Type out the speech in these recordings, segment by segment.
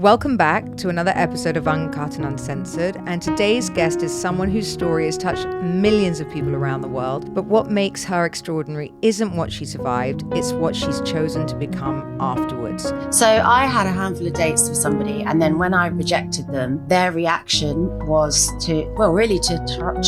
Welcome back to another episode of Uncut and Uncensored, and today's guest is someone whose story has touched millions of people around the world, but what makes her extraordinary isn't what she survived, it's what she's chosen to become afterwards. So I had a handful of dates with somebody, and then when I rejected them, their reaction was to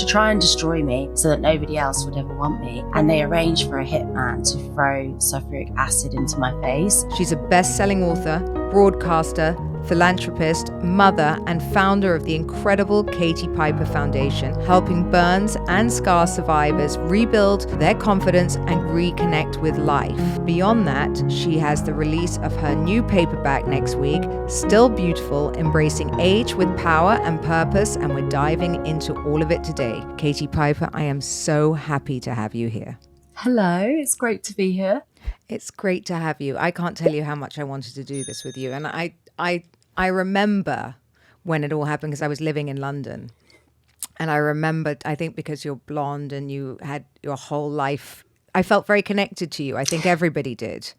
try and destroy me so that nobody else would ever want me. And they arranged for a hitman to throw sulfuric acid into my face. She's a best-selling author, broadcaster, philanthropist, mother, and founder of the incredible Katie Piper Foundation, helping burns and scar survivors rebuild their confidence and reconnect with life. Beyond that, she has the release of her new paperback next week, Still Beautiful, Embracing Age with Power and Purpose, and we're diving into all of it today. Katie Piper, I am so happy to have you here. Hello, it's great to be here. It's great to have you. I can't tell you how much I wanted to do this with you. And I remember when it all happened because I was living in London. And I remembered, I think because you're blonde and you had your whole life, I felt very connected to you. I think everybody did.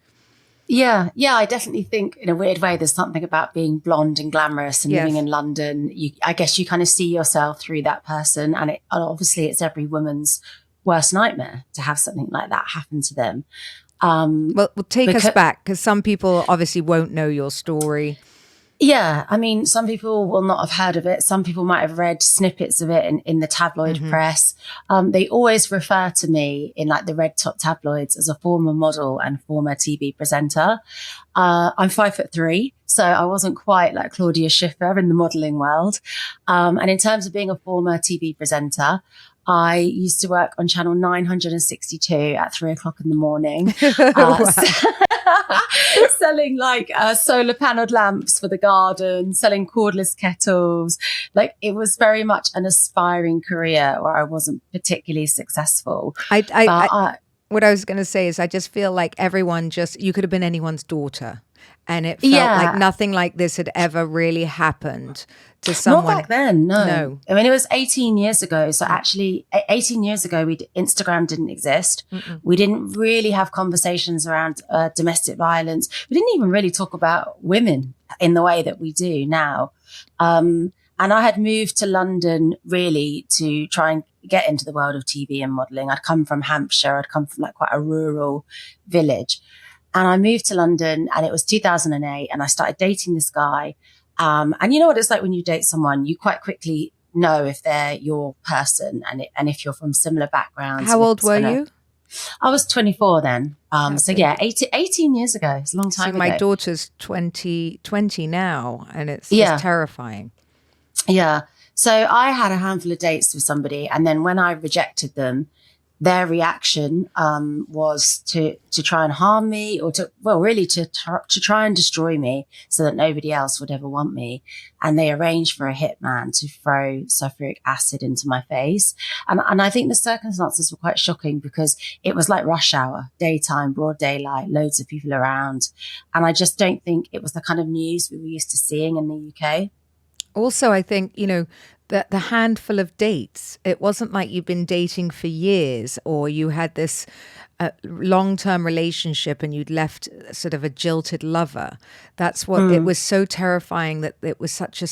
Yeah, I definitely think in a weird way there's something about being blonde and glamorous and living in London. I guess you kind of see yourself through that person. And obviously it's every woman's worst nightmare to have something like that happen to them. Well, take us back, because some people obviously won't know your story. Yeah, I mean, some people will not have heard of it. Some people might have read snippets of it in the tabloid press. They always refer to me in like the red top tabloids as a former model and former TV presenter. I'm 5'3", so I wasn't quite like Claudia Schiffer in the modeling world. And in terms of being a former TV presenter, I used to work on channel 962 at 3:00 in the morning, selling like solar paneled lamps for the garden, selling cordless kettles. Like it was very much an aspiring career where I wasn't particularly successful. What I was going to say is I just feel like you could have been anyone's daughter. And it felt like nothing like this had ever really happened to someone. Not back then, no. I mean, it was 18 years ago. So actually, 18 years ago, Instagram didn't exist. We didn't really have conversations around domestic violence. We didn't even really talk about women in the way that we do now. And I had moved to London really to try and get into the world of TV and modelling. I'd come from Hampshire. I'd come from like quite a rural village. And I moved to London and it was 2008 and I started dating this guy. And you know what it's like when you date someone, you quite quickly know if they're your person and if you're from similar backgrounds. How old were you? I was 24 then. So yeah, 18 years ago. It's a long time ago. My daughter's 20 now and it's just terrifying. Yeah. So I had a handful of dates with somebody and then when I rejected them, their reaction was to try and harm me or to try and destroy me so that nobody else would ever want me. And they arranged for a hitman to throw sulfuric acid into my face. And I think the circumstances were quite shocking because it was like rush hour, daytime, broad daylight, loads of people around. And I just don't think it was the kind of news we were used to seeing in the UK. Also, I think, the handful of dates, it wasn't like you've been dating for years or you had this long-term relationship and you'd left sort of a jilted lover. That's what it was so terrifying that it was such a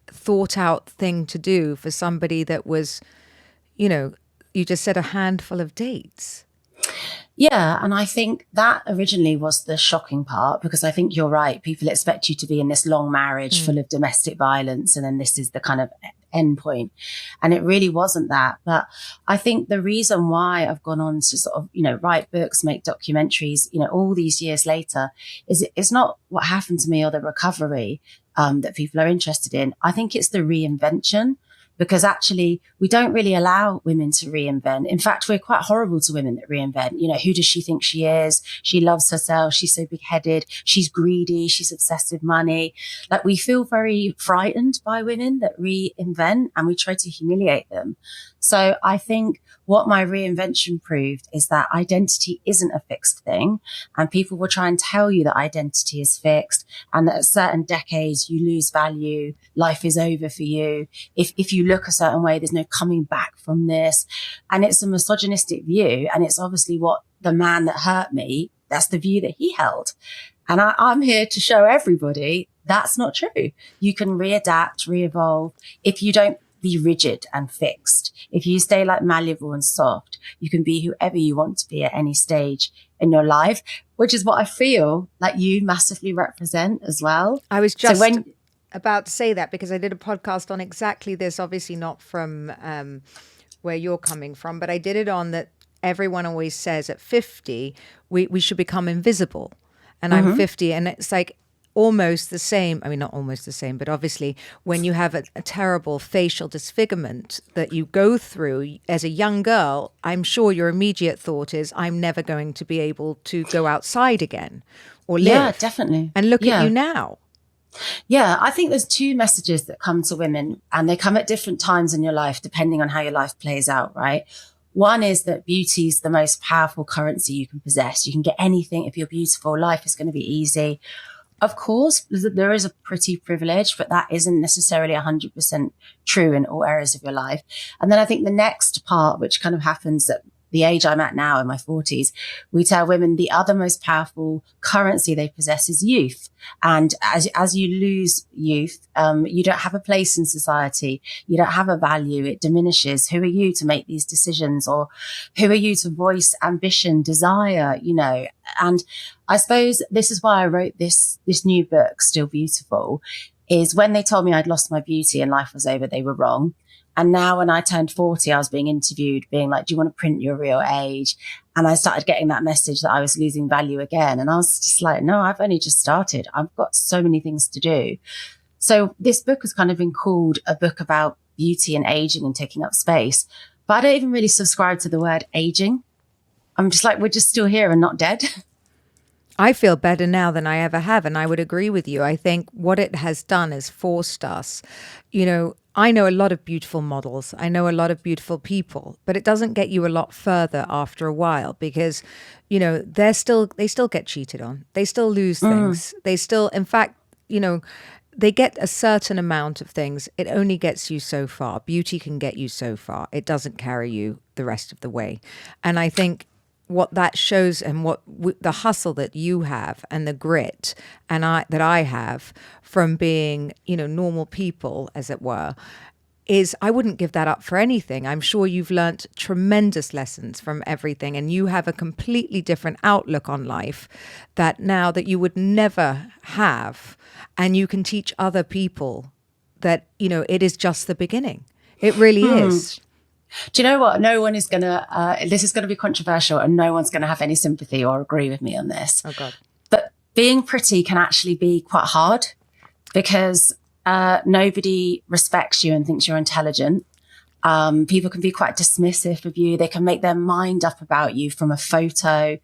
thought out thing to do for somebody that was, you just said a handful of dates. Yeah. And I think that originally was the shocking part because I think you're right. People expect you to be in this long marriage full of domestic violence. And then this is the kind of end point. And it really wasn't that. But I think the reason why I've gone on to sort of, write books, make documentaries, all these years later is it's not what happened to me or the recovery that people are interested in. I think it's the reinvention. Because actually, we don't really allow women to reinvent. In fact, we're quite horrible to women that reinvent. Who does she think she is? She loves herself. She's so big-headed. She's greedy. She's obsessed with money. Like, we feel very frightened by women that reinvent and we try to humiliate them. So I think what my reinvention proved is that identity isn't a fixed thing. And people will try and tell you that identity is fixed and that at certain decades you lose value. Life is over for you. If you look a certain way, there's no coming back from this. And it's a misogynistic view. And it's obviously what the man that hurt me, that's the view that he held. And I'm here to show everybody That's not true. You can readapt, re-evolve. If you don't be rigid and fixed, if you stay like malleable and soft, you can be whoever you want to be at any stage in your life, which is what I feel like you massively represent as well. I was just about to say that because I did a podcast on exactly this, obviously not from where you're coming from, but I did it on that everyone always says at 50, we should become invisible. And I'm 50 and it's like, almost the same. I mean, not almost the same, but obviously when you have a terrible facial disfigurement that you go through as a young girl, I'm sure your immediate thought is, I'm never going to be able to go outside again or live. Yeah, definitely. And look at you now. Yeah, I think there's two messages that come to women and they come at different times in your life, depending on how your life plays out, right? One is that beauty is the most powerful currency you can possess. You can get anything if you're beautiful. Life is going to be easy. Of course, there is a pretty privilege, but that isn't necessarily 100% true in all areas of your life. And then I think the next part, which kind of happens at the age I'm at now in my 40s, we tell women the other most powerful currency they possess is youth. And as you lose youth, you don't have a place in society. You don't have a value. It diminishes. Who are you to make these decisions? Or who are you to voice ambition, desire, you know? And I suppose this is why I wrote this new book, Still Beautiful, is when they told me I'd lost my beauty and life was over, they were wrong. And now when I turned 40, I was being interviewed, being like, do you want to print your real age? And I started getting that message that I was losing value again. And I was just like, no, I've only just started. I've got so many things to do. So this book has kind of been called a book about beauty and aging and taking up space. But I don't even really subscribe to the word aging. I'm just like, we're just still here and not dead. I feel better now than I ever have. And I would agree with you. I think what it has done is forced us, you know, I know a lot of beautiful models. I know a lot of beautiful people, but it doesn't get you a lot further after a while because, you know, they still get cheated on. They still lose things. They still, in fact, you know, they get a certain amount of things. It only gets you so far. Beauty can get you so far. It doesn't carry you the rest of the way. And I think what that shows and what the hustle that you have and the grit and that I have from being, you know, normal people, as it were, is I wouldn't give that up for anything. I'm sure you've learnt tremendous lessons from everything and you have a completely different outlook on life that now that you would never have, and you can teach other people that, you know, it is just the beginning. It really is. Do you know what? No one is going to, this is going to be controversial and no one's going to have any sympathy or agree with me on this. Oh, God. But being pretty can actually be quite hard because nobody respects you and thinks you're intelligent. People can be quite dismissive of you. They can make their mind up about you from a photo.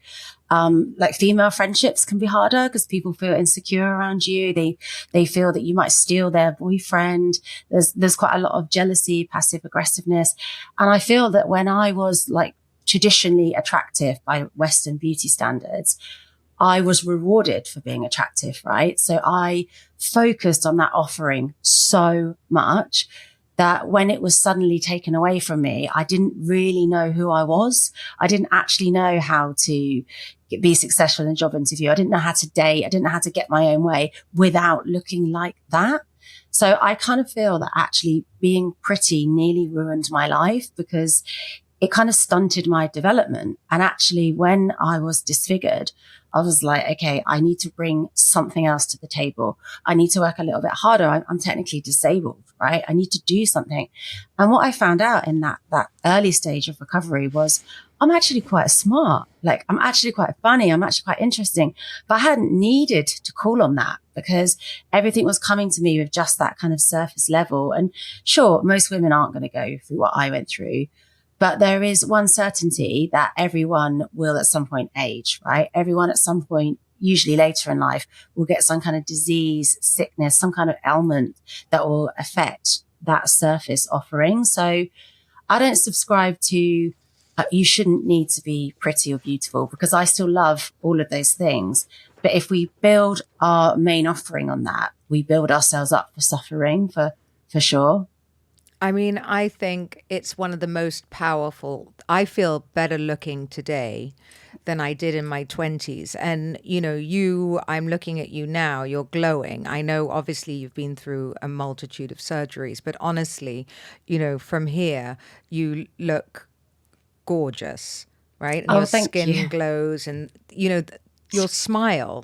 Like female friendships can be harder because people feel insecure around you. They feel that you might steal their boyfriend. There's quite a lot of jealousy, passive aggressiveness. And I feel that when I was like traditionally attractive by Western beauty standards, I was rewarded for being attractive, right? So I focused on that offering so much that when it was suddenly taken away from me, I didn't really know who I was. I didn't actually know how to be successful in a job interview. I didn't know how to date. I didn't know how to get my own way without looking like that. So I kind of feel that actually being pretty nearly ruined my life because it kind of stunted my development. And actually, when I was disfigured, I was like, okay, I need to bring something else to the table. I need to work a little bit harder. I'm technically disabled, right? I need to do something. And what I found out in that early stage of recovery was I'm actually quite smart. Like I'm actually quite funny. I'm actually quite interesting, but I hadn't needed to call on that because everything was coming to me with just that kind of surface level. And sure, most women aren't going to go through what I went through. But there is one certainty that everyone will at some point age, right? Everyone at some point, usually later in life, will get some kind of disease, sickness, some kind of ailment that will affect that surface offering. So I don't subscribe to you shouldn't need to be pretty or beautiful because I still love all of those things. But if we build our main offering on that, we build ourselves up for suffering for sure. I mean, I think it's one of the most powerful. I feel better looking today than I did in my 20s. And, I'm looking at you now, you're glowing. I know obviously you've been through a multitude of surgeries, but honestly, from here, you look gorgeous, right? And Oh, your thank skin you. glows and, your smile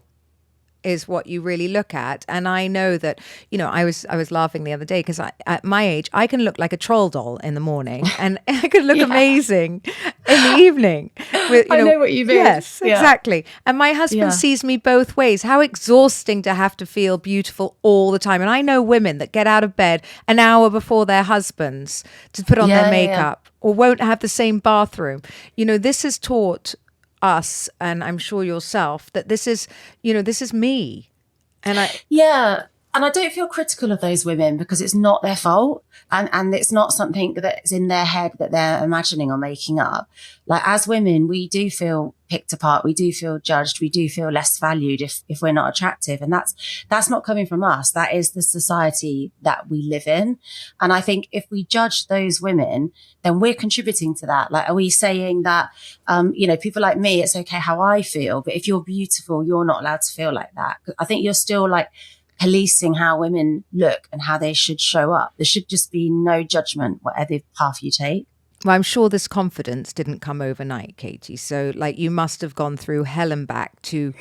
is what you really look at. And I know that, I was laughing the other day because at my age, I can look like a troll doll in the morning and I can look Yeah. amazing in the evening. With, I know what you mean. Yes, Yeah. exactly. And my husband Yeah. sees me both ways. How exhausting to have to feel beautiful all the time. And I know women that get out of bed an hour before their husbands to put on their Yeah, yeah, yeah. makeup or won't have the same bathroom. This has taught us, and I'm sure yourself, that this is me. And Yeah. And I don't feel critical of those women because it's not their fault. And it's not something that's in their head that they're imagining or making up. Like, as women, we do feel picked apart. We do feel judged. We do feel less valued if we're not attractive. And that's not coming from us. That is the society that we live in. And I think if we judge those women, then we're contributing to that. Like, are we saying that, people like me, it's okay how I feel, but if you're beautiful, you're not allowed to feel like that? I think you're still like policing how women look and how they should show up. There should just be no judgment, whatever path you take. well, I'm sure this confidence didn't come overnight, Katie. So like you must have gone through hell and back to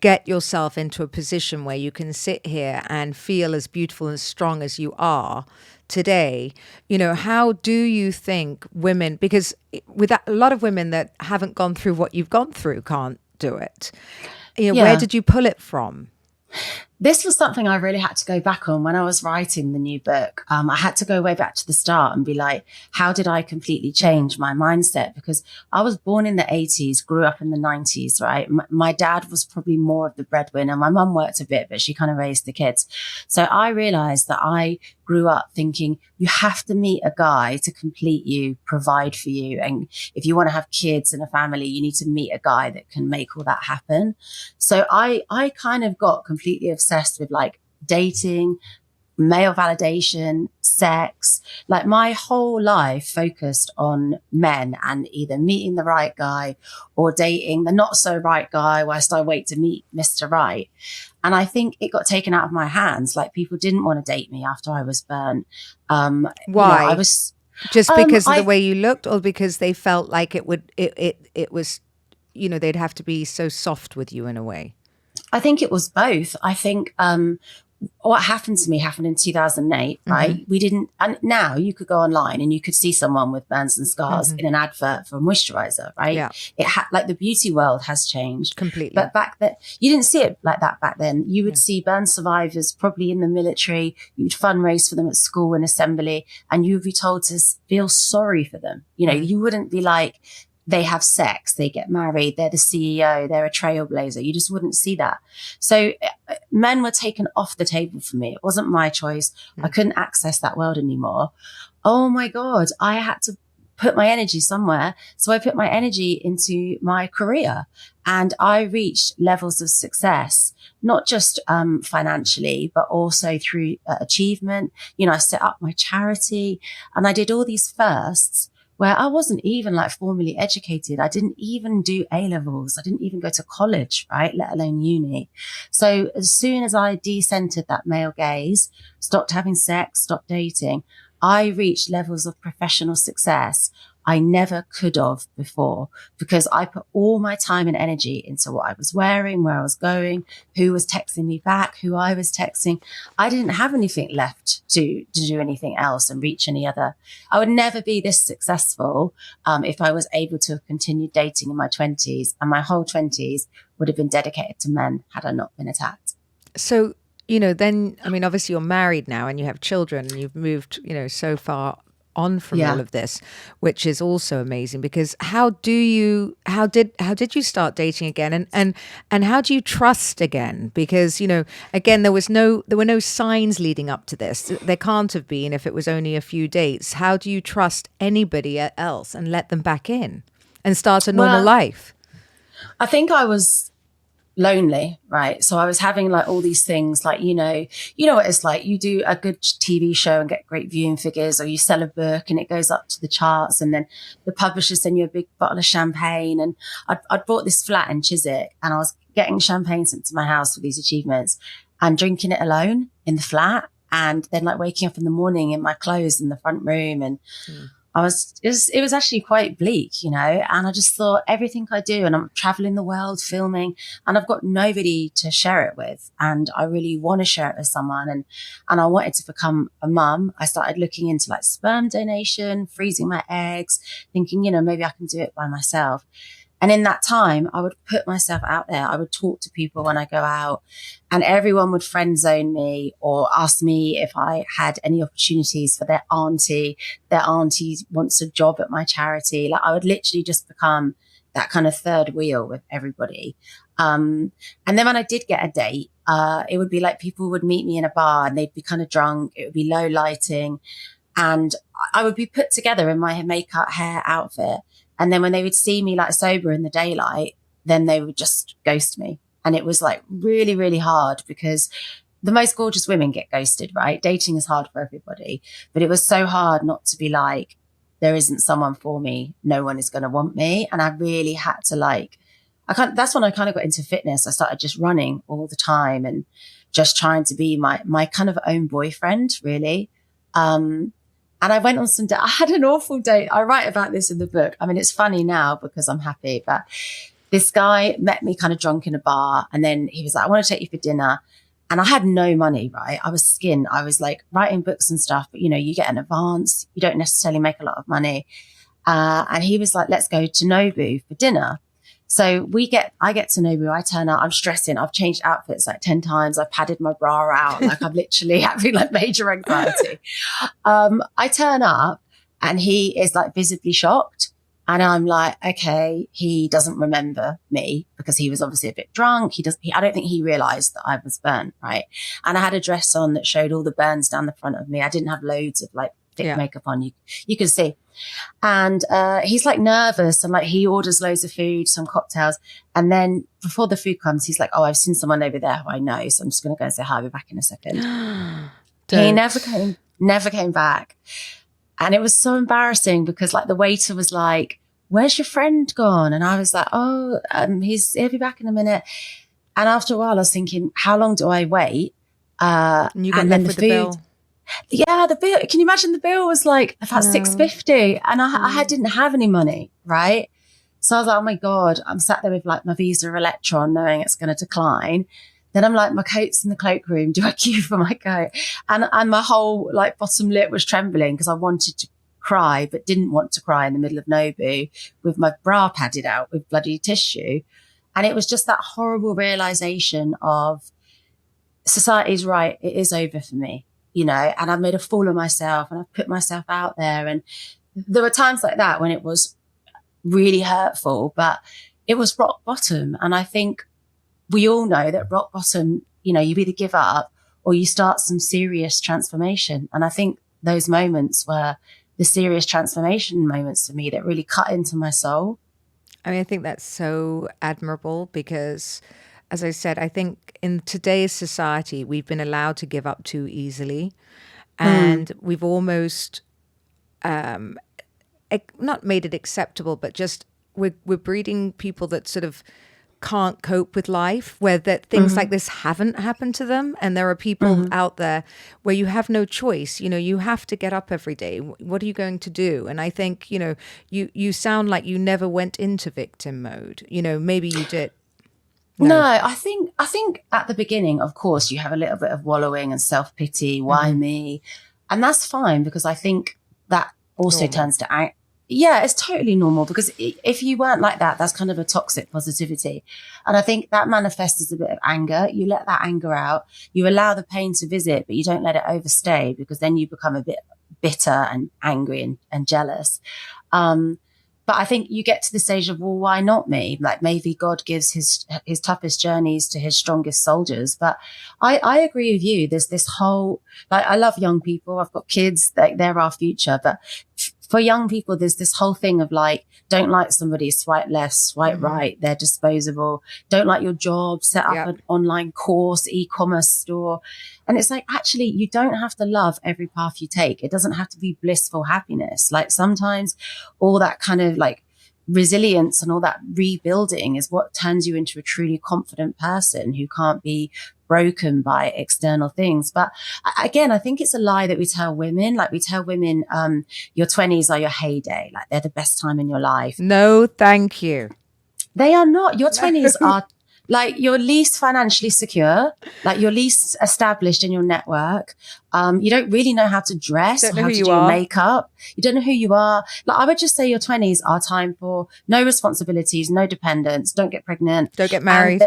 get yourself into a position where you can sit here and feel as beautiful and strong as you are today. How do you think women, because with a lot of women that haven't gone through what you've gone through can't do it. Where did you pull it from? This was something I really had to go back on when I was writing the new book. I had to go way back to the start and be like, how did I completely change my mindset? Because I was born in the 80s, grew up in the 90s, right? My dad was probably more of the breadwinner. My mum worked a bit, but she kind of raised the kids. So I realized that I grew up thinking you have to meet a guy to complete you, provide for you. And if you want to have kids and a family, you need to meet a guy that can make all that happen. So I kind of got completely obsessed with like dating, male validation, sex. Like my whole life focused on men and either meeting the right guy or dating the not so right guy whilst I wait to meet Mr. Right. And I think it got taken out of my hands. Like people didn't want to date me after I was burnt. Why? I was just because of the way you looked, or because they felt like it was, they'd have to be so soft with you in a way? I think it was both. I think what happened to me happened in 2008, right? Mm-hmm. We didn't, and now you could go online and you could see someone with burns and scars in an advert for a moisturizer, right? Yeah. It like the beauty world has changed Completely. But back then, you didn't see it like that back then. You would see burn survivors probably in the military. You would fundraise for them at school and assembly, and you would be told to feel sorry for them. You wouldn't be like, they have sex, they get married, they're the CEO, they're a trailblazer. You just wouldn't see that. So men were taken off the table for me. It wasn't my choice. I couldn't access that world anymore. Oh my God, I had to put my energy somewhere. So I put my energy into my career, and I reached levels of success, not just financially, but also through achievement. I set up my charity and I did all these firsts where I wasn't even like formally educated. I didn't even do A-levels. I didn't even go to college, right? Let alone uni. So as soon as I decentered that male gaze, stopped having sex, stopped dating, I reached levels of professional success I never could have before, because I put all my time and energy into what I was wearing, where I was going, who was texting me back, who I was texting. I didn't have anything left to do anything else and reach any other. I would never be this successful if I was able to have continued dating in my 20s, and my whole 20s would have been dedicated to men had I not been attacked. So, then, obviously you're married now and you have children and you've moved, so far on from all of this, which is also amazing. Because how did you start dating again, and how do you trust again? Because again, there were no signs leading up to this. There can't have been if it was only a few dates. How do you trust anybody else and let them back in and start a normal life? I think I was lonely, right? So I was having like all these things like, what it's like. You do a good TV show and get great viewing figures, or you sell a book and it goes up to the charts, and then the publishers send you a big bottle of champagne. And I'd bought this flat in Chiswick, and I was getting champagne sent to my house for these achievements and drinking it alone in the flat, and then like waking up in the morning in my clothes in the front room. And it was actually quite bleak, and I just thought, everything I do, and I'm traveling the world filming, and I've got nobody to share it with. And I really want to share it with someone. And I wanted to become a mum. I started looking into like sperm donation, freezing my eggs, thinking, maybe I can do it by myself. And in that time, I would put myself out there. I would talk to people when I go out, and everyone would friend zone me or ask me if I had any opportunities for their auntie. Their auntie wants a job at my charity. Like, I would literally just become that kind of third wheel with everybody. And then when I did get a date, it would be like people would meet me in a bar and they'd be kind of drunk. It would be low lighting, and I would be put together in my makeup, hair, outfit. And then when they would see me like sober in the daylight, then they would just ghost me. And it was like really, really hard, because the most gorgeous women get ghosted, right? Dating is hard for everybody, but it was so hard not to be like, there isn't someone for me. No one is going to want me. And I really had to that's when I kind of got into fitness. I started just running all the time and just trying to be my kind of own boyfriend, really. And I went on I had an awful date. I write about this in the book. I mean, it's funny now because I'm happy, but this guy met me kind of drunk in a bar, and then he was like, I want to take you for dinner. And I had no money, right? I was skint. I was like writing books and stuff, but you get an advance. You don't necessarily make a lot of money. And he was like, let's go to Nobu for dinner. So I get to Nobu, I turn out, I'm stressing. I've changed outfits like 10 times. I've padded my bra out. Like, I'm literally having like major anxiety. I turn up and he is like visibly shocked. And I'm like, okay, he doesn't remember me because he was obviously a bit drunk. I don't think he realized that I was burnt. Right. And I had a dress on that showed all the burns down the front of me. I didn't have loads of like thick makeup on. You could see. And he's like nervous, and like he orders loads of food, some cocktails. And then before the food comes, he's like, oh, I've seen someone over there who I know. So I'm just going to go and say hi. I'll be back in a second. He never came back. And it was so embarrassing because like the waiter was like, where's your friend gone? And I was like, oh, he'll be back in a minute. And after a while I was thinking, how long do I wait? And you got left with the bill. Yeah, the bill. Can you imagine? The bill was like about $6.50, and I didn't have any money, right? So I was like, oh my God, I'm sat there with like my Visa Electron, knowing it's going to decline. Then I'm like, my coat's in the cloakroom. Do I queue for my coat? And my whole like bottom lip was trembling because I wanted to cry, but didn't want to cry in the middle of Nobu with my bra padded out with bloody tissue. And it was just that horrible realization of society's right. It is over for me. And I've made a fool of myself, and I've put myself out there. And there were times like that when it was really hurtful, but it was rock bottom. And I think we all know that rock bottom, you either give up or you start some serious transformation. And I think those moments were the serious transformation moments for me that really cut into my soul. I mean, I think that's so admirable because, as I said, I think in today's society, we've been allowed to give up too easily. And we've almost not made it acceptable, but just we're breeding people that sort of can't cope with life, where that things like this haven't happened to them. And there are people out there where you have no choice. You have to get up every day. What are you going to do? And I think, you sound like you never went into victim mode. Maybe you did. No, I think at the beginning, of course, you have a little bit of wallowing and self-pity. Why me? And that's fine, because I think that also turns to yeah, it's totally normal, because if you weren't like that, that's kind of a toxic positivity. And I think that manifests as a bit of anger. You let that anger out. You allow the pain to visit, but you don't let it overstay, because then you become a bit bitter and angry and jealous. But I think you get to the stage of, well, why not me? Like, maybe God gives his toughest journeys to his strongest soldiers. But I agree with you. There's this whole, like, I love young people. I've got kids. They're our future. But for young people, there's this whole thing of like, don't like somebody, swipe left, swipe right, they're disposable. Don't like your job, set up an online course, e-commerce store. And it's like, actually, you don't have to love every path you take. It doesn't have to be blissful happiness. Like sometimes all that kind of like resilience and all that rebuilding is what turns you into a truly confident person who can't be broken by external things. But again, I think it's a lie that we tell women. Like we tell women, your 20s are your heyday. Like they're the best time in your life. No, thank you. They are not. Your 20s are like you're least financially secure, like you're least established in your network. You don't really know how to dress, or how to do your makeup. You don't know who you are. Like I would just say your 20s are time for no responsibilities, no dependence. Don't get pregnant. Don't get married.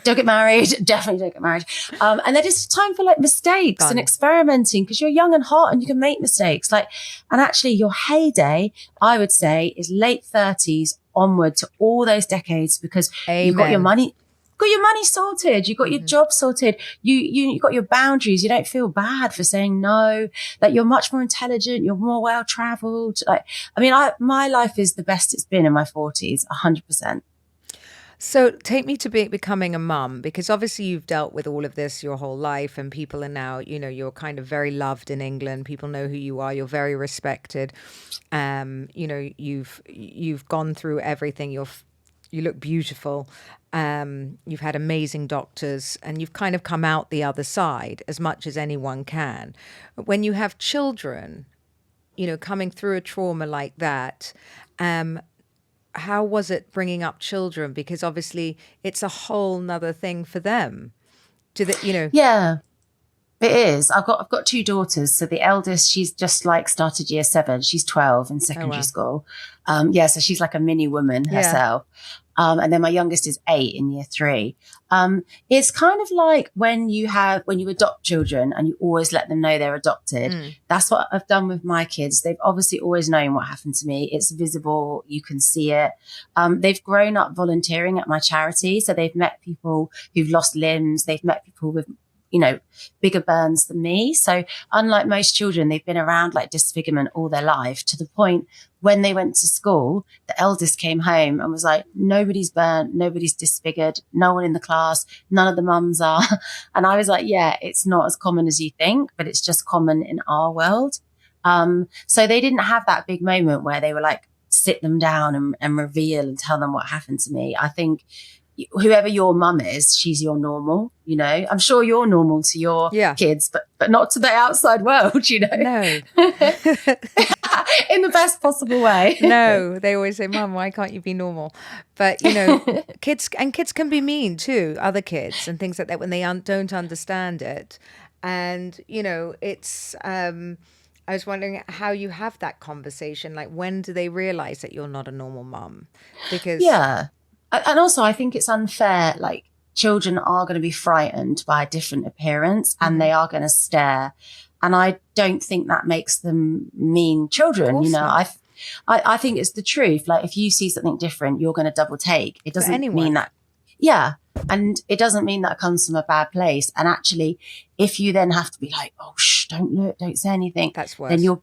Don't get married. Definitely don't get married. And they're just time for like mistakes and experimenting because you're young and hot and you can make mistakes. Like, and actually your heyday, I would say, is late 30s onward to all those decades because you've got your money. Got your money sorted. You got your job sorted. You got your boundaries. You don't feel bad for saying no. Like you're much more intelligent. You're more well traveled. Like, I mean, my life is the best it's been in my 40s, 100%. So take me to becoming a mum, because obviously you've dealt with all of this your whole life and people are now, you know, you're kind of very loved in England. People know who you are. You're very respected. You know, you've gone through everything. You look beautiful. You've had amazing doctors and you've kind of come out the other side as much as anyone can. But when you have children, you know, coming through a trauma like that, how was it bringing up children? Because obviously it's a whole nother thing for them. Yeah, it is. I've got two daughters. So the eldest, she's just like started year 7. She's 12 in secondary school. So she's like a mini woman herself. And then my youngest is 8 in year 3. It's kind of like when you adopt children and you always let them know they're adopted. That's what I've done with my kids. They've obviously always known what happened to me. It's visible. You can see it. They've grown up volunteering at my charity. So they've met people who've lost limbs. They've met people with, you know, bigger burns than me. So unlike most children, they've been around like disfigurement all their life, to the point when they went to school, the eldest came home and was like, nobody's burnt, nobody's disfigured, no one in the class, none of the mums are. And I was like, yeah, it's not as common as you think, but it's just common in our world. So they didn't have that big moment where they were like, sit them down and reveal and tell them what happened to me. I think whoever your mum is, she's your normal, you know. I'm sure you're normal to your kids, but not to the outside world, you know. No. In the best possible way. No, they always say, Mum, why can't you be normal? But, you know, kids can be mean too, other kids and things like that when they don't understand it. And, you know, it's, I was wondering how you have that conversation. Like, when do they realize that you're not a normal mum? Because and also, I think it's unfair. Like, children are going to be frightened by a different appearance and they are going to stare. And I don't think that makes them mean children. You know, I think it's the truth. Like, if you see something different, you're going to double take. It doesn't mean that. Yeah. And it doesn't mean that comes from a bad place. And actually, if you then have to be like, oh, shh, don't look, don't say anything. That's worse. Then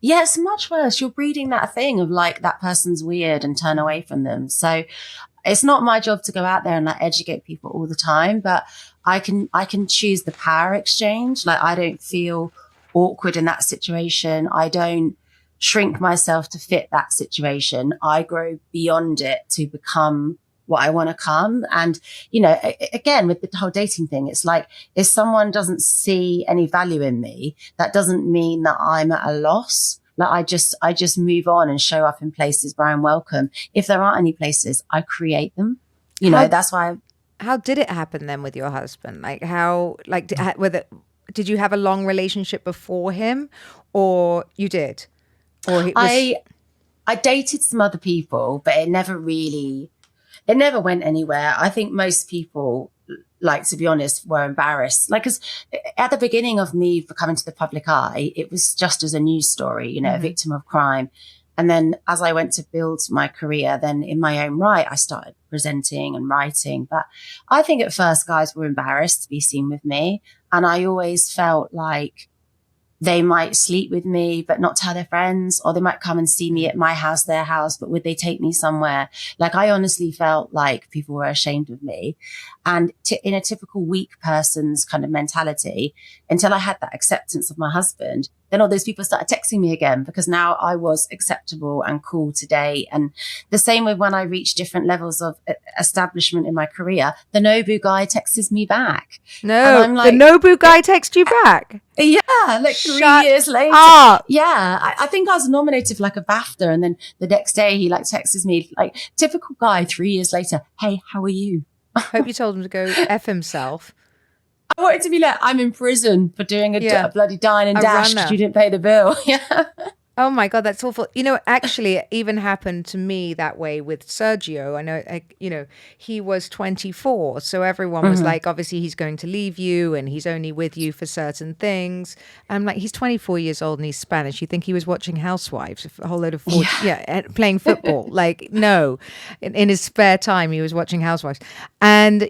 it's much worse. You're breeding that thing of like, that person's weird and turn away from them. So it's not my job to go out there and like educate people all the time, but I can choose the power exchange. Like, I don't feel awkward in that situation. I don't shrink myself to fit that situation. I grow beyond it to become what I want to come. And, you know, again, with the whole dating thing, it's like, if someone doesn't see any value in me, that doesn't mean that I'm at a loss. Like, I just move on and show up in places where I'm welcome. If there aren't any places, I create them. You know, that's why. How did it happen then with your husband? Like, did you have a long relationship before him, or you did? Or I dated some other people, but it never went anywhere. I think most people, like, to be honest, were embarrassed. Like, because at the beginning of me coming to the public eye, it was just as a news story, you know, a victim of crime. And then as I went to build my career, then in my own right, I started presenting and writing. But I think at first guys were embarrassed to be seen with me. And I always felt like they might sleep with me, but not tell their friends, or they might come and see me at my house, their house, but would they take me somewhere? Like, I honestly felt like people were ashamed of me. And in a typical weak person's kind of mentality, until I had that acceptance of my husband, then all those people started texting me again, because now I was acceptable and cool to date. And the same with when I reached different levels of establishment in my career, the Nobu guy texts me back. No, I'm like, the Nobu guy texts you back? Yeah, like 3 years later. Up. Yeah, I think I was nominated for like a BAFTA, and then the next day he like texts me, like, typical guy 3 years later, hey, how are you? Hope you told him to go F himself. I wanted to be like, I'm in prison for doing a bloody dine and dash because you didn't pay the bill. Yeah. Oh my God, that's awful. You know, actually, it even happened to me that way with Sergio. I know, he was 24. So everyone was like, obviously, he's going to leave you and he's only with you for certain things. I'm like, he's 24 years old and he's Spanish. You think he was watching Housewives, a whole load of, and playing football? Like, no. In his spare time, he was watching Housewives. And,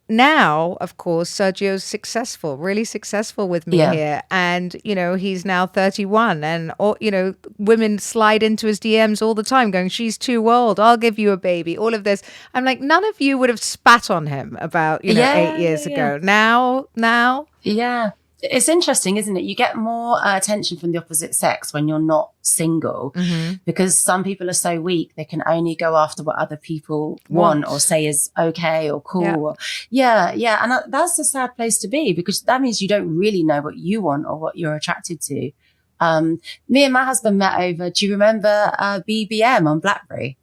now, of course, Sergio's successful, really successful with me here. And, he's now 31 and, women slide into his DMs all the time going, she's too old. I'll give you a baby. All of this. I'm like, none of you would have spat on him about, 8 years ago. Now. Yeah. It's interesting, isn't it? You get more attention from the opposite sex when you're not single, because some people are so weak, they can only go after what other people want or say is okay or cool. Yeah. And that's a sad place to be, because that means you don't really know what you want or what you're attracted to. Me and my husband met over, do you remember BBM on BlackBerry?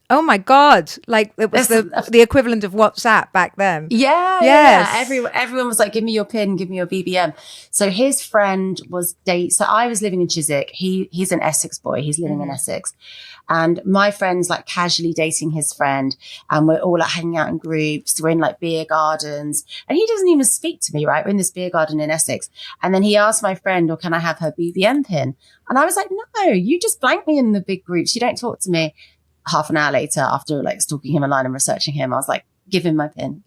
Oh my God. Like, it was the equivalent of WhatsApp back then. Yeah. Everyone was like, give me your PIN, give me your BBM. So his friend was so I was living in Chiswick. He's an Essex boy. He's living in Essex. And my friend's like casually dating his friend. And we're all like hanging out in groups. We're in like beer gardens. And he doesn't even speak to me, right? We're in this beer garden in Essex. And then he asked my friend, or can I have her BBM PIN? And I was like, no, you just blank me in the big groups. You don't talk to me. Half an hour later, after like stalking him online and researching him, I was like, give him my PIN.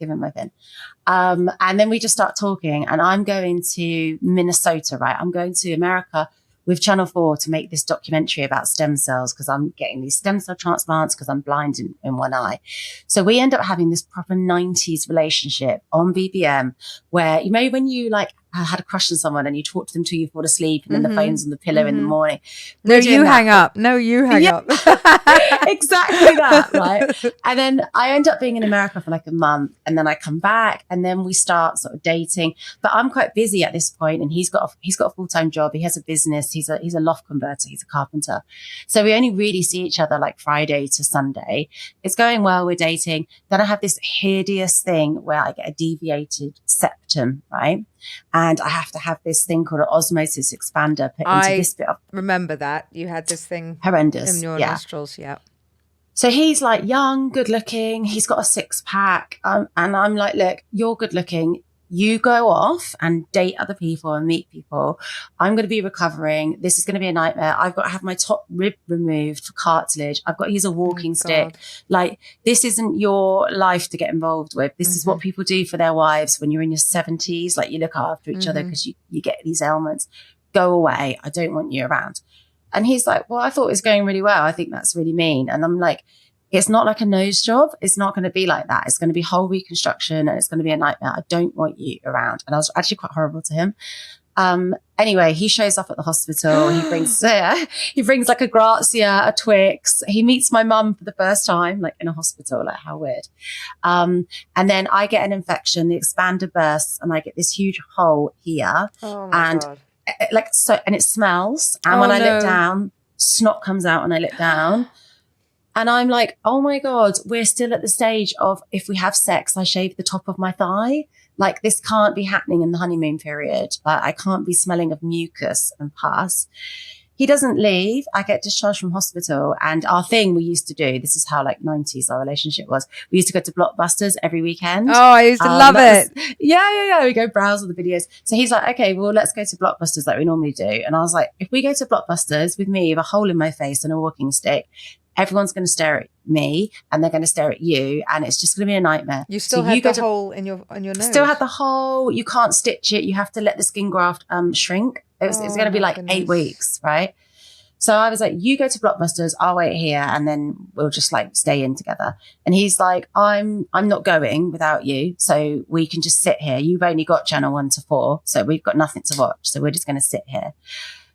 And then we just start talking, and I'm going to Minnesota, right? I'm going to America with Channel 4 to make this documentary about stem cells, because I'm getting these stem cell transplants because I'm blind in one eye. So we end up having this proper 90s relationship on BBM, where, when you like had a crush on someone and you talk to them till you fall asleep, and then the phone's on the pillow in the morning. No, you hang up. Exactly that, right? And then I end up being in America for like a month, and then I come back, and then we start sort of dating. But I'm quite busy at this point, and he's got a full-time job. He has a business. He's a loft converter. He's a carpenter. So we only really see each other like Friday to Sunday. It's going well. We're dating. Then I have this hideous thing where I get a deviated septum, right? And I have to have this thing called an osmosis expander put into this bit of... remember that. You had this thing horrendous in your nostrils, So he's like young, good looking. He's got a 6-pack. And I'm like, look, you're good looking. You go off and date other people and meet people. I'm going to be recovering. This is going to be a nightmare. I've got to have my top rib removed for cartilage. I've got to use a walking stick. Like, this isn't your life to get involved with. This is what people do for their wives when you're in your 70s. Like, you look after each other because you get these ailments. Go away. I don't want you around. And he's like, well, I thought it was going really well. I think that's really mean. And I'm like, it's not like a nose job. It's not going to be like that. It's going to be whole reconstruction, and it's going to be a nightmare. I don't want you around. And I was actually quite horrible to him. Anyway, he shows up at the hospital. He brings like a Grazia, a Twix. He meets my mum for the first time, like in a hospital. Like, how weird. And then I get an infection. The expander bursts, and I get this huge hole here. Oh my God. And it smells. And when I look down, snot comes out when I look down. And I'm like, oh my God, we're still at the stage of, if we have sex, I shave the top of my thigh. Like, this can't be happening in the honeymoon period. I can't be smelling of mucus and pus. He doesn't leave. I get discharged from hospital. And our thing we used to do, this is how like 90s our relationship was. We used to go to Blockbusters every weekend. Oh, I used to love it. Yeah. We go browse all the videos. So he's like, okay, well, let's go to Blockbusters like we normally do. And I was like, if we go to Blockbusters with me with a hole in my face and a walking stick, everyone's going to stare at me, and they're going to stare at you, and it's just going to be a nightmare. You still had the hole in your nose. Still had the hole. You can't stitch it. You have to let the skin graft shrink. It was going to be my like 8 goodness. weeks, right? So I was like, you go to Blockbusters, I'll wait here, and then we'll just like stay in together. And he's like, I'm not going without you, so we can just sit here. You've only got channel 1 to 4, so we've got nothing to watch, so we're just going to sit here.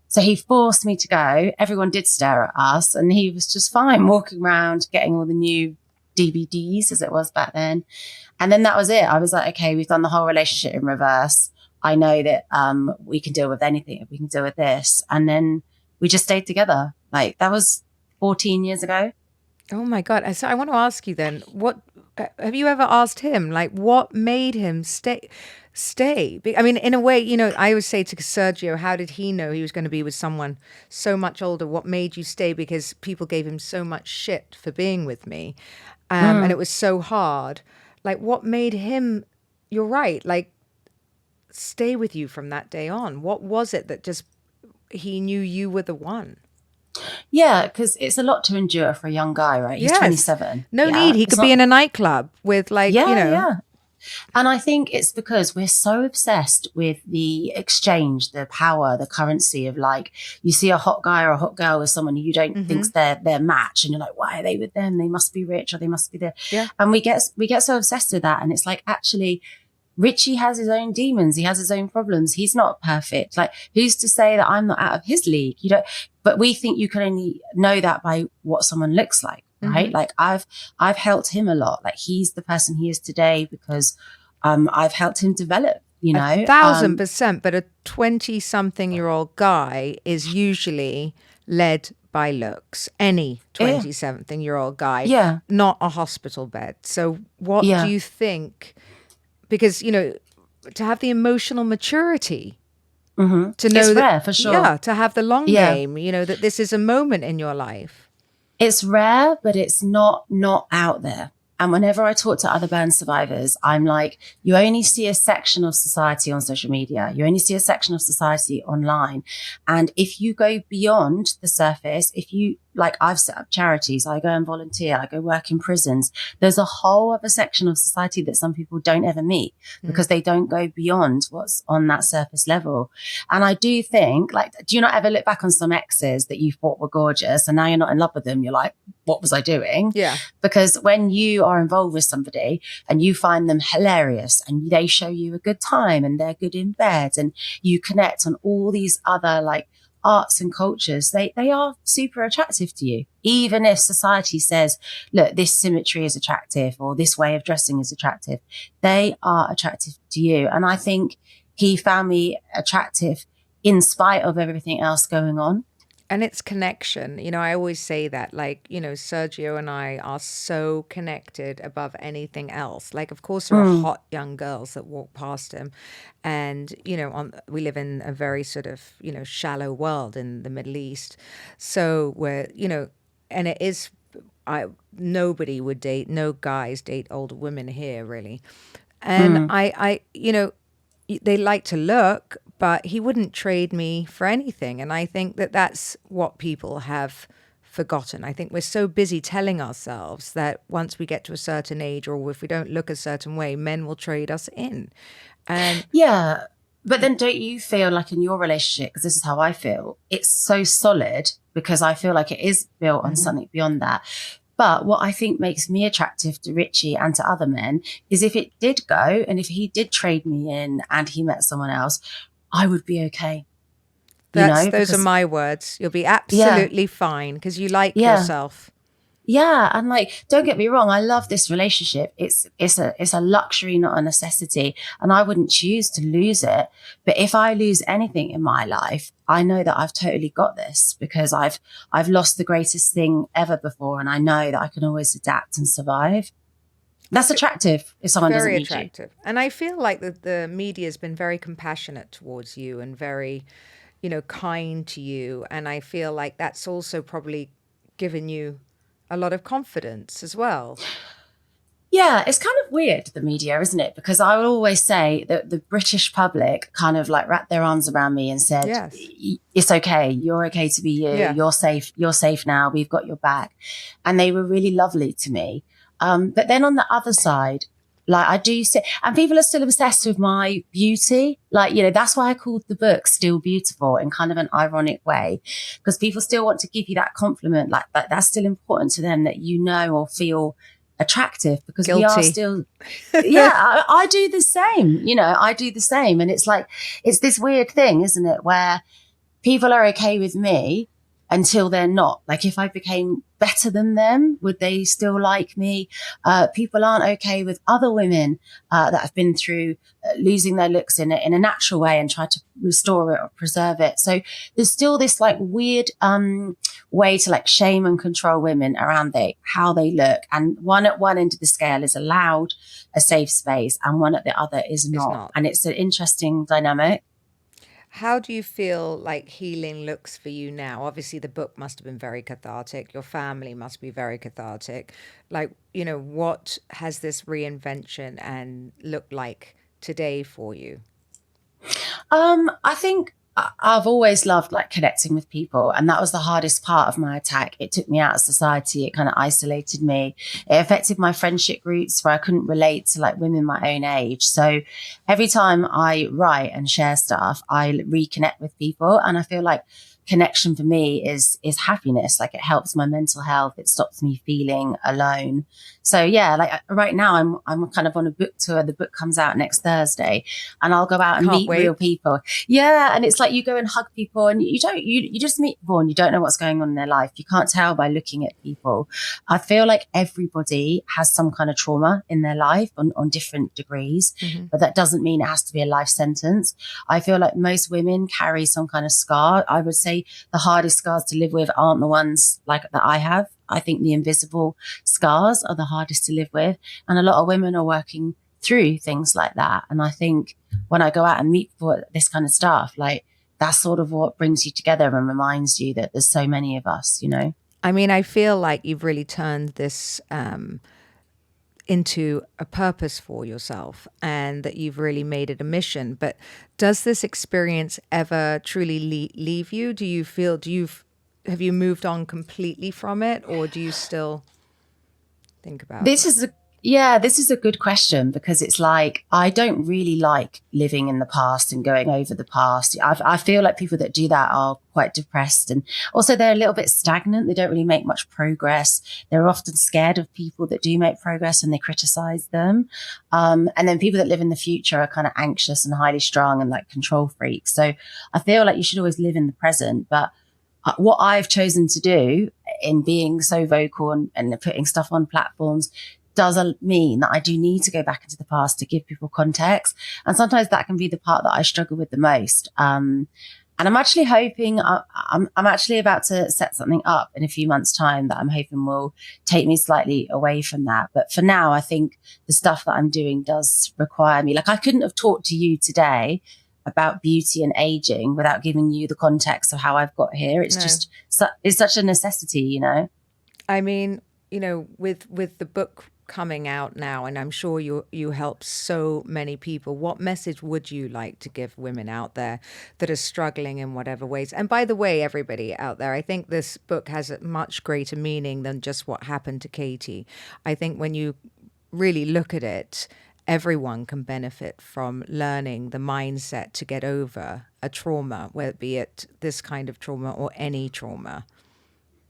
So he forced me to go. Everyone did stare at us, and he was just fine walking around, getting all the new DVDs, as it was back then. And then that was it. I was like, okay, we've done the whole relationship in reverse. I know that we can deal with anything if we can deal with this. And then we just stayed together. Like, that was 14 years ago. Oh my God. So I want to ask you then, what have you ever asked him, like, what made him stay? I mean, in a way, you know, I always say to Sergio, how did he know he was going to be with someone so much older? What made you stay? Because people gave him so much shit for being with me. And it was so hard. Like, what made him, you're right, like, stay with you from that day on? What was it that just, he knew you were the one? Yeah, because it's a lot to endure for a young guy, right? He's 27. No need. He could be in a nightclub with, like, you know. Yeah. And I think it's because we're so obsessed with the exchange, the power, the currency of, like, you see a hot guy or a hot girl with someone you don't think's their match, and you're like, why are they with them? They must be rich, or they must be there. Yeah. And we get so obsessed with that. And it's like, actually, Richie has his own demons. He has his own problems. He's not perfect. Like, who's to say that I'm not out of his league? You know, but we think you can only know that by what someone looks like. Right. Like, I've helped him a lot. Like, he's the person he is today because I've helped him develop, you know. 1,000%. But a 20-something-year-old guy is usually led by looks. Any 20-something-year-old guy, not a hospital bed. So what do you think? Because, you know, to have the emotional maturity to know it's that, rare, for sure. Yeah, to have the long game, you know, that this is a moment in your life. It's rare, but it's not out there. And whenever I talk to other burn survivors, I'm like, you only see a section of society on social media. You only see a section of society online. And if you go beyond the surface, if you, like, I've set up charities, I go and volunteer, I go work in prisons. There's a whole other section of society that some people don't ever meet because they don't go beyond what's on that surface level. And I do think, like, do you not ever look back on some exes that you thought were gorgeous and now you're not in love with them? You're like, what was I doing? Yeah. Because when you are involved with somebody and you find them hilarious and they show you a good time and they're good in bed and you connect on all these other, like, arts and cultures, they are super attractive to you. Even if society says, look, this symmetry is attractive or this way of dressing is attractive, they are attractive to you. And I think he found me attractive in spite of everything else going on. And it's connection. You know, I always say that, like, you know, Sergio and I are so connected above anything else. Like, of course, there are hot young girls that walk past him. And, you know, we live in a very sort of, you know, shallow world in the Middle East. So we're, you know, and it is, nobody would date, no guys date older women here, really. And I, you know, they like to look, but he wouldn't trade me for anything. And I think that that's what people have forgotten. I think we're so busy telling ourselves that once we get to a certain age or if we don't look a certain way, men will trade us in. And yeah, but then don't you feel like in your relationship, because this is how I feel, it's so solid because I feel like it is built on something beyond that. But what I think makes me attractive to Richie and to other men is if it did go and if he did trade me in and he met someone else, I would be okay. Those are my words. You'll be absolutely fine because you like yourself. Yeah. And, like, don't get me wrong. I love this relationship. It's a luxury, not a necessity. And I wouldn't choose to lose it. But if I lose anything in my life, I know that I've totally got this because I've lost the greatest thing ever before. And I know that I can always adapt and survive. That's attractive if someone doesn't need you. And I feel like the media has been very compassionate towards you and very, you know, kind to you. And I feel like that's also probably given you a lot of confidence as well. Yeah, it's kind of weird, the media, isn't it? Because I would always say that the British public kind of like wrapped their arms around me and said, yes, it's okay. You're okay to be you. Yeah. You're safe. You're safe now. We've got your back. And they were really lovely to me. But then on the other side, Like I do see, and people are still obsessed with my beauty. Like, you know, that's why I called the book Still Beautiful in kind of an ironic way, because people still want to give you that compliment. Like that's still important to them, that you know or feel attractive, because Guilty. we are still, yeah, I do the same, you know, I do the same. And it's like, it's this weird thing, isn't it? Where people are okay with me until they're not. Like if I became better than them, would they still like me? People aren't okay with other women that have been through losing their looks in a natural way and try to restore it or preserve it. So there's still this like weird way to like shame and control women around how they look. And one at one end of the scale is allowed a safe space, and one at the other is not. And it's an interesting dynamic. How do you feel like healing looks for you now? Obviously, the book must have been very cathartic. Your family must be very cathartic. Like, you know, what has this reinvention and look like today for you? I think I've always loved like connecting with people, and that was the hardest part of my attack. It took me out of society. It kind of isolated me. It affected my friendship groups, where I couldn't relate to like women my own age. So every time I write and share stuff, I reconnect with people, and I feel like connection for me is happiness. Like it helps my mental health. It stops me feeling alone. So yeah, like right now I'm kind of on a book tour. The book comes out next Thursday, and I'll go out and meet real people. Yeah. And it's like you go and hug people, and you just meet people and you don't know what's going on in their life. You can't tell by looking at people. I feel like everybody has some kind of trauma in their life on different degrees, but that doesn't mean it has to be a life sentence. I feel like most women carry some kind of scar. I would say the hardest scars to live with aren't the ones like that I have. I think the invisible scars are the hardest to live with. And a lot of women are working through things like that. And I think when I go out and meet for this kind of stuff, like that's sort of what brings you together and reminds you that there's so many of us, you know? I mean, I feel like you've really turned this into a purpose for yourself, and that you've really made it a mission. But does this experience ever truly leave you? Have you moved on completely from it, or do you still think about this? This is a good question, because it's like, I don't really like living in the past and going over the past. I feel like people that do that are quite depressed, and also they're a little bit stagnant. They don't really make much progress. They're often scared of people that do make progress, and they criticize them. And then people that live in the future are kind of anxious and highly strung and like control freaks. So I feel like you should always live in the present. But what I've chosen to do in being so vocal and putting stuff on platforms does mean that I do need to go back into the past to give people context. And sometimes that can be the part that I struggle with the most. And I'm actually hoping, I'm actually about to set something up in a few months' time that I'm hoping will take me slightly away from that. But for now, I think the stuff that I'm doing does require me. Like I couldn't have talked to you today about beauty and aging without giving you the context of how I've got here. It's just, it's such a necessity, you know? I mean, you know, with the book coming out now, and I'm sure you help so many people, what message would you like to give women out there that are struggling in whatever ways? And by the way, everybody out there, I think this book has a much greater meaning than just what happened to Katie. I think when you really look at it, everyone can benefit from learning the mindset to get over a trauma, whether it be it this kind of trauma or any trauma.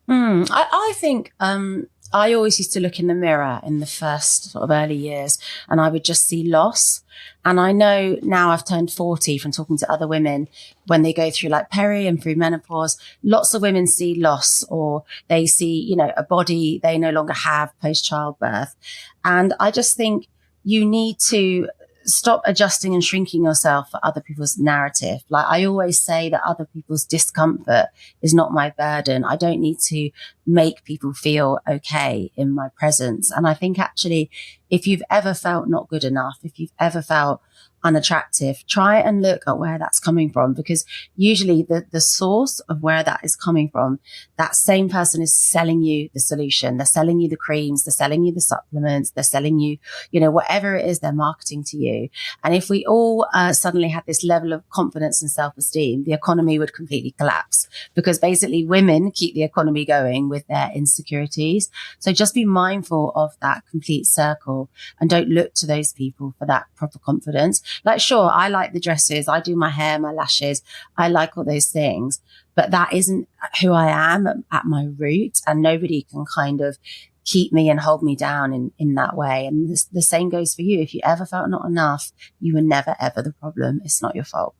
I think I always used to look in the mirror in the first sort of early years, and I would just see loss. And I know now I've turned 40 from talking to other women when they go through like peri and through menopause, lots of women see loss, or they see, you know, a body they no longer have post childbirth. And I just think you need to stop adjusting and shrinking yourself for other people's narrative. Like I always say that other people's discomfort is not my burden. I don't need to make people feel okay in my presence. And I think actually, if you've ever felt not good enough, if you've ever felt unattractive, try and look at where that's coming from, because usually the source of where that is coming from, that same person is selling you the solution. They're selling you the creams, they're selling you the supplements, they're selling you, you know, whatever it is they're marketing to you. And if we all suddenly had this level of confidence and self-esteem, the economy would completely collapse, because basically women keep the economy going with their insecurities. So just be mindful of that complete circle aspirational, and don't look to those people for that proper confidence. Like, sure, I like the dresses. I do my hair, my lashes. I like all those things, but that isn't who I am at my root. And nobody can kind of keep me and hold me down in that way. And the same goes for you. If you ever felt not enough, you were never, ever the problem. It's not your fault.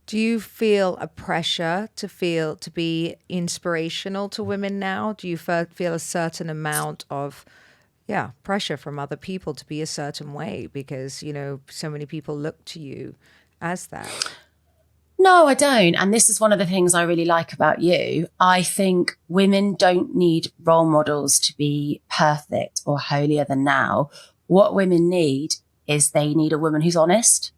Do you feel a pressure to be inspirational to women now? Do you feel a certain amount of pressure from other people to be a certain way because, so many people look to you as that? No, I don't. And this is one of the things I really like about you. I think women don't need role models to be perfect or holier than thou. What women need is they need a woman who's honest.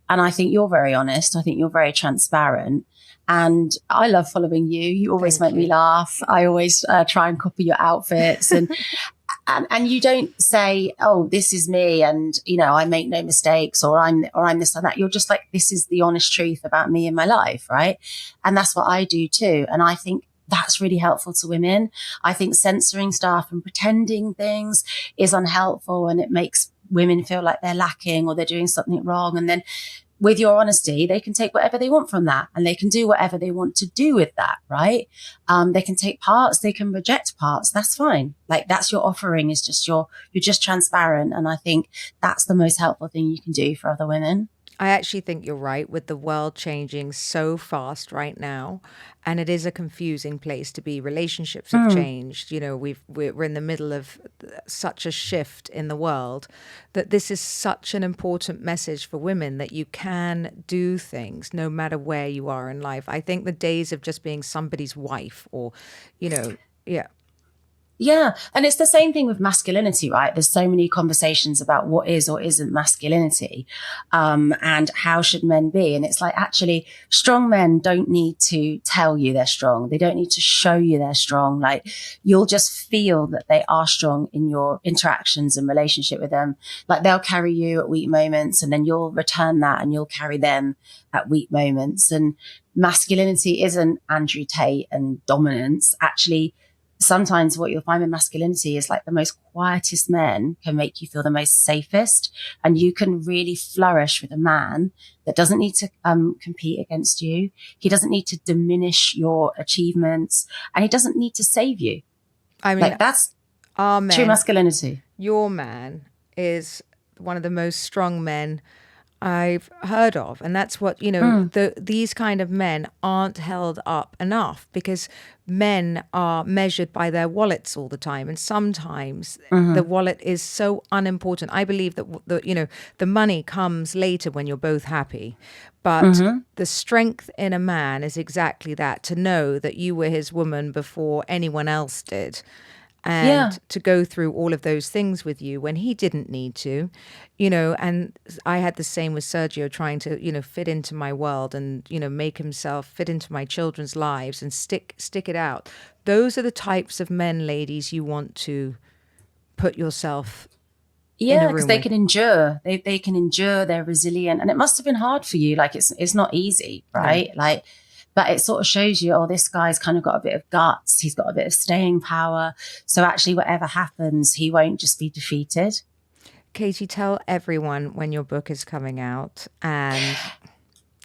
And I think you're very honest. I think you're very transparent. And I love following you. You always make me laugh. I always try and copy your outfits. And you don't say, oh, this is me and, I make no mistakes or I'm this and that. You're just like, this is the honest truth about me and my life, right? And that's what I do too. And I think that's really helpful to women. I think censoring stuff and pretending things is unhelpful, and it makes women feel like they're lacking or they're doing something wrong. And then with your honesty, they can take whatever they want from that, and they can do whatever they want to do with that, right? They can take parts, they can reject parts. That's fine. Like, that's your offering, is just you're just transparent. And I think that's the most helpful thing you can do for other women. I actually think you're right, with the world changing so fast right now, and it is a confusing place to be. Relationships have changed. We're in the middle of such a shift in the world that this is such an important message for women, that you can do things no matter where you are in life. I think the days of just being somebody's wife or, Yeah. And it's the same thing with masculinity, right? There's so many conversations about what is or isn't masculinity, and how should men be. And it's like, actually, strong men don't need to tell you they're strong. They don't need to show you they're strong. Like, you'll just feel that they are strong in your interactions and relationship with them. Like, they'll carry you at weak moments, and then you'll return that and you'll carry them at weak moments. And masculinity isn't Andrew Tate and dominance. Actually, sometimes what you'll find in masculinity is like the most quietest men can make you feel the most safest, and you can really flourish with a man that doesn't need to compete against you. He doesn't need to diminish your achievements, and he doesn't need to save you. I mean, like, that's true masculinity. Your man is one of the most strong men I've heard of. And that's what, these kind of men aren't held up enough, because men are measured by their wallets all the time. And sometimes the wallet is so unimportant. I believe that, the money comes later when you're both happy. But the strength in a man is exactly that, to know that you were his woman before anyone else did. And to go through all of those things with you when he didn't need to, and I had the same with Sergio, trying to, fit into my world and, make himself fit into my children's lives and stick it out. Those are the types of men, ladies, you want to put yourself in a room because they can endure. They can endure, they're resilient. And it must have been hard for you. Like, it's not easy, right? Yeah. Like, but it sort of shows you, oh, this guy's kind of got a bit of guts. He's got a bit of staying power. So actually, whatever happens, he won't just be defeated. Katie, tell everyone when your book is coming out. And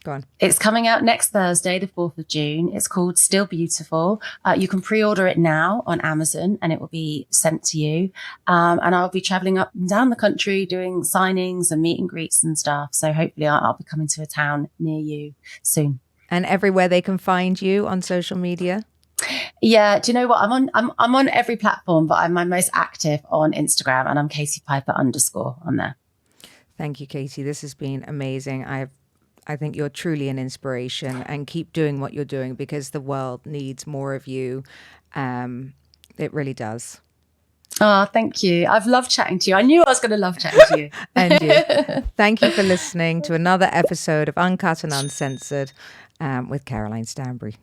go on. It's coming out next Thursday, the 4th of June. It's called Still Beautiful. You can pre-order it now on Amazon, and it will be sent to you. And I'll be traveling up and down the country doing signings and meet and greets and stuff. So hopefully I'll be coming to a town near you soon. And everywhere they can find you on social media? Yeah, do you know what? I'm on every platform, but I'm most active on Instagram, and I'm Katie Piper _ on there. Thank you, Katie. This has been amazing. I think you're truly an inspiration, and keep doing what you're doing, because the world needs more of you. It really does. Oh, thank you. I've loved chatting to you. I knew I was going to love chatting to you. And you. Thank you for listening to another episode of Uncut and Uncensored with Caroline Stanbury.